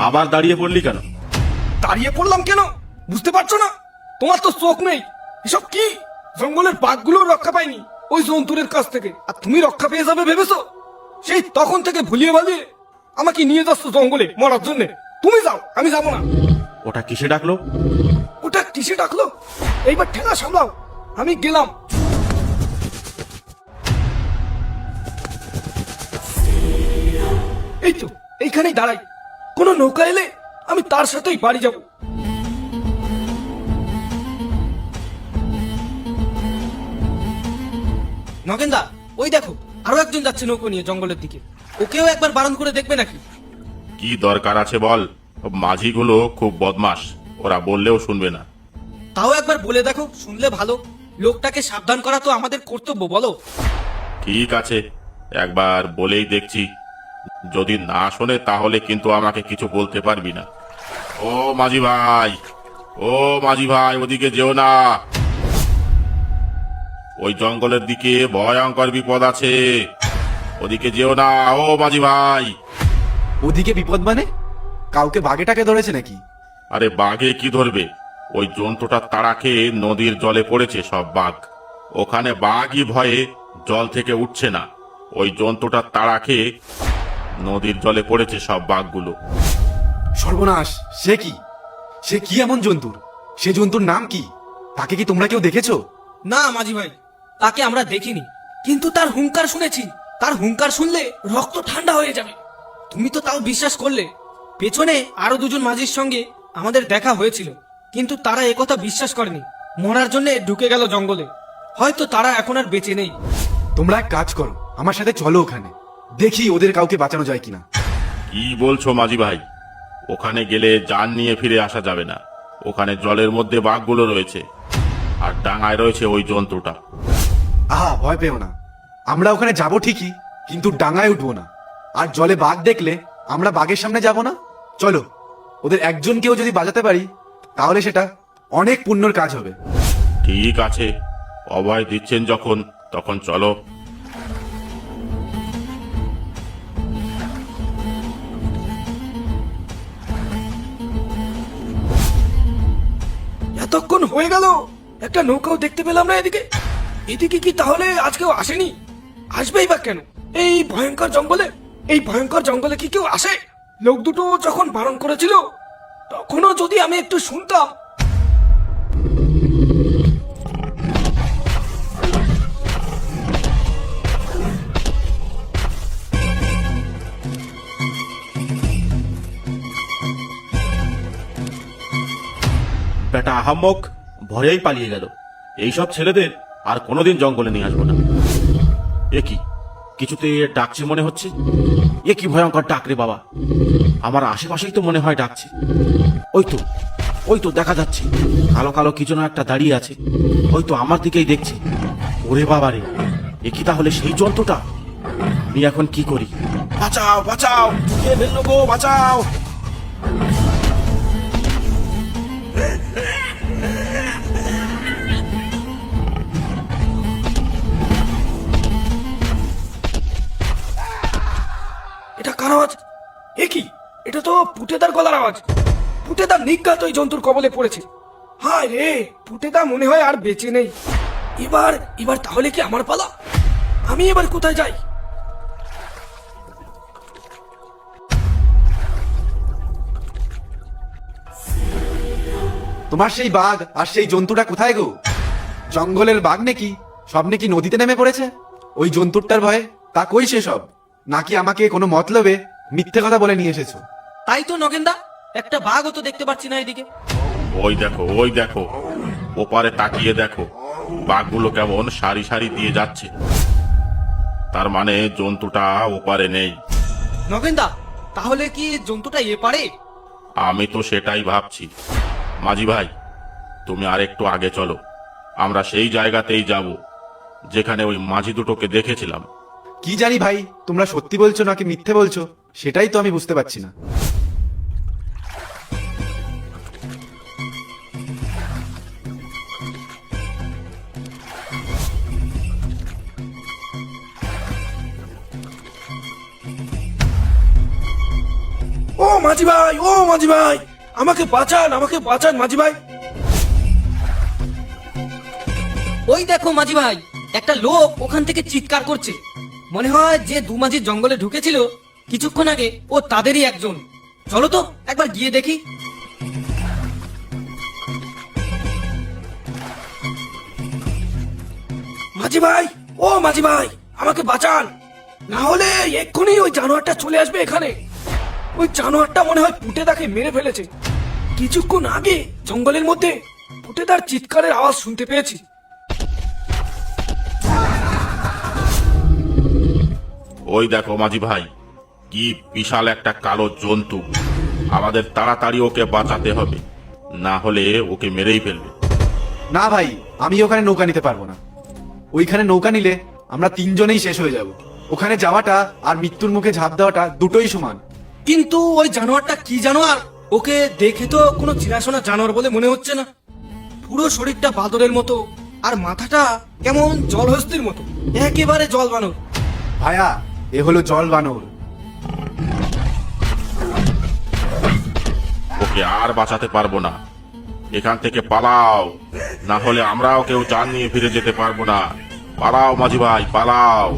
আবার দাঁড়িয়ে পড়লি কেন? দাঁড়িয়ে পড়লাম কেন বুঝতে পারছো না? তোমার তো চোখ নেই। এসব কি? জঙ্গলের বাঘগুলো রক্ষা পায়নি ওই জন্তুরের কাছ থেকে, আর তুমি রক্ষা পেয়ে যাবে ভেবেছো? সেই তখন থেকে ভুলিয়ে ভালিয়ে আমাকে নিয়ে যাচ্ছ জঙ্গলে মরার জন্য। তুমি যাও, আমি যাবো না। ওটা কিসে ডাকলো? ওটা কিসে ডাকলো? এইবার ঠেলা সামলাও, আমি গেলাম। এই তো এইখানেই দাঁড়াই, কোনো নৌকা এলে আমি তার সাথেই বাড়ি যাব। নগেনদা, ওই দেখো আরো একজন যাচ্ছে নৌকো নিয়ে জঙ্গলের দিকে। ওকেও একবার বারণ করে দেখবে নাকি? কি দরকার আছে বল? মাঝিগুলো খুব বদমাশ, ওরা বললেও শুনবে না। তাও একবার বলে দেখো, শুনলে ভালো। লোকটাকে সাবধান করা তো আমাদের কর্তব্য, বলো। ঠিক আছে, একবার বলেই দেখছি। যদি না শোনে তাহলে কিন্তু আমাকে কিছু বলতে পারবি না। ও মাঝি ভাই, ও মাঝি ভাই, ওদিকে যেও না। ওই জঙ্গলের দিকে ভয়ঙ্কর বিপদ আছে, ওদিকে যেও না। ও মাঝি ভাই। ওদিকে বিপদ মানে? কাউকে বাঘেটাকে ধরেছে নাকি? আরে বাঘে কি ধরবে, ওই জন্তুটার তাড়া খেয়ে নদীর জলে পড়েছে সব বাঘ। ওখানে বাঘই ভয়ে জল থেকে উঠছে না। ওই জন্তুটার তাড়া খেয়ে নদীর জলে পড়েছে সব বাঘগুলো। সর্বনাশ! সে কি? সে কি এমন জন্তুর? সে জন্তুর নাম কি? তাকে কি তোমরা কেউ দেখেছো? না মাঝি ভাই, তাকে আমরা দেখিনি, কিন্তু তার হুঙ্কার শুনেছি। তার হুঙ্কার শুনলে রক্ত ঠান্ডা হয়ে যাবে। তুমি তো তাও বিশ্বাস করলে। পেছনে আরো দুজন মাঝির সঙ্গে আমাদের দেখা হয়েছিল, কিন্তু তারা একথা বিশ্বাস করেনি। মরার জন্য ঢুকে গেল জঙ্গলে। হয়তো তারা এখন আর বেঁচে নেই। তোমরা এক কাজ করো, আমার সাথে চলো ওখানে, দেখি ওদের কাউকে বাঁচানো যায় কিনা। কি বলছো মাঝি ভাই? ওখানে গেলে জান নিয়ে ফিরে আসা যাবে না। ওখানে জলের মধ্যে বাঘগুলো রয়েছে, আর ডাঙায় রয়েছে ওই জন্তুটা। আহা, ভয় পেও না। আমরা ওখানে যাব ঠিকই, কিন্তু ডাঙায় উঠবো না। আর জলে বাঘ দেখলে আমরা বাঘের সামনে যাব না। চলো, ওদের একজনকেও যদি বাঁচাতে পারি তাহলে সেটা অনেক পুণ্যর কাজ হবে। ঠিক আছে, অভয় দিচ্ছেন যখন, তখন চলো। এতক্ষণ হয়ে গেল, একটা নৌকাও দেখতে পেলাম না এদিকে। এদিকে কি তাহলে আজকেও আসেনি? আসবেই বা কেন এই ভয়ঙ্কর জঙ্গলে? এই ভয়ঙ্কর জঙ্গলে কি কেউ আসে? লোক দুটো যখন বারণ করেছিল তখনও যদি আমি একটু শুনতাম। বেটা আহাম্মক ভয়েই পালিয়ে গেল। এইসব ছেলেদের আর কোনোদিন জঙ্গলে নিয়ে আসবো না। এ কি, কিছুতে ডাকছে মনে হচ্ছে। এ কি ভয়ঙ্কর ডাক রে বাবা! আমার আশেপাশেই তো মনে হয় ডাকছে। ওই তো দেখা যাচ্ছে, কালো কালো কি যেন একটা দাঁড়িয়ে আছে। ওই তো আমার দিকেই দেখছে। ওরে বাবা রে, এ কি তাহলে সেই জন্তুটা? আমি এখন কি করি? বাঁচাও বাঁচাও, কে ফেললো গো, বাঁচাও! এটা কার আওয়াজ? এ কি? এটা তো পুটেদার গলার আওয়াজ। পুটেদার নিজ্ঞাত ওই জন্তুর কবলে পড়েছে। হায় রে, পুটেদা মনে হয় আর বেঁচে নেই। এবার এবার তাহলে কি আমার পালা? আমি এবার কোথায় যাই? তোমার সেই বাঘ আর সেই জন্তুটা কোথায় গো? জঙ্গলের বাঘ নাকি সব নাকি নদীতে নেমে পড়েছে? ওই জন্তুটার ভয়ে তা কই সেসব? নাকি আমাকে কোনো মতলবে মিথ্যে কথা বলে নিয়ে এসেছো? তাই তো নগেনদা, একটা বাঘও তো দেখতে পাচ্ছি না এদিকে। ওই দেখো, ওই দেখো, ওপারে তাকিয়ে দেখো, বাঘগুলো কেমন সারি সারি দিয়ে যাচ্ছে। তার মানে জন্তুটা ওপারে নেই। নগেনদা, তাহলে কি জন্তুটা এ পারে? আমি তো সেটাই ভাবছি। মাঝি ভাই, তুমি আর একটু আগে চলো, আমরা সেই জায়গাতেই যাব যেখানে ওই মাঝি দুটোকে দেখেছিলাম। কি জানি ভাই, তোমরা সত্যি বলছো নাকি মিথ্যে বলছো সেটাই তো আমি বুঝতে পারছি না। ও মাঝি ভাই, ও মাঝি ভাই, আমাকে বাঁচান মাঝি ভাই। ওই দেখো মাঝি ভাই, একটা লোক ওখান থেকে চিৎকার করছে। মনে হয় যে দু মাঝির জঙ্গলে ঢুকেছিল কিছুক্ষণ আগে, ও তাদেরই একজন। চলো তো একবার গিয়ে দেখি। মাঝি ভাই, ও মাঝি ভাই, আমাকে বাঁচান, না হলে এক্ষুনি ওই জানোয়ারটা চলে আসবে এখানে। ওই জানোয়ারটা মনে হয় পুটেদাকে মেরে ফেলেছে। কিছুক্ষণ আগে জঙ্গলের মধ্যে পুটেদার চিৎকারের আওয়াজ শুনতে পেয়েছি। ওই দেখো মাঝি ভাই, কি বিশাল একটা কালো জন্তু। আমাদের তাড়াতাড়ি ওকে বাঁচাতে হবে, না হলে ওকে মেরেই ফেলবে। না ভাই, আমি ওখানে নৌকা নিতে পারবো না। ওইখানে নৌকা নিলে আমরা তিনজনেই শেষ হয়ে যাব। ওখানে যাওয়াটা আর মৃত্যুর মুখে ঝাঁপ দেওয়াটা দুটোই সমান। কিন্তু ওই জানোয়ারটা কি জানোয়ার? ওকে দেখে তো কোনো চিনাশোনা জানোয়ার বলে মনে হচ্ছে না। পুরো শরীরটা বাদরের মতো, আর মাথাটা কেমন জলহস্তির মতো, একেবারে জল বানর। ভাইয়া, এ হলো জল বানর। ওকে আর বাঁচাতে পারবো না। এখান থেকে পালাও, না হলে আমরাও কেউ জান নিয়ে ফিরে যেতে পারবো না। পালাও মাঝি ভাই, পালাও।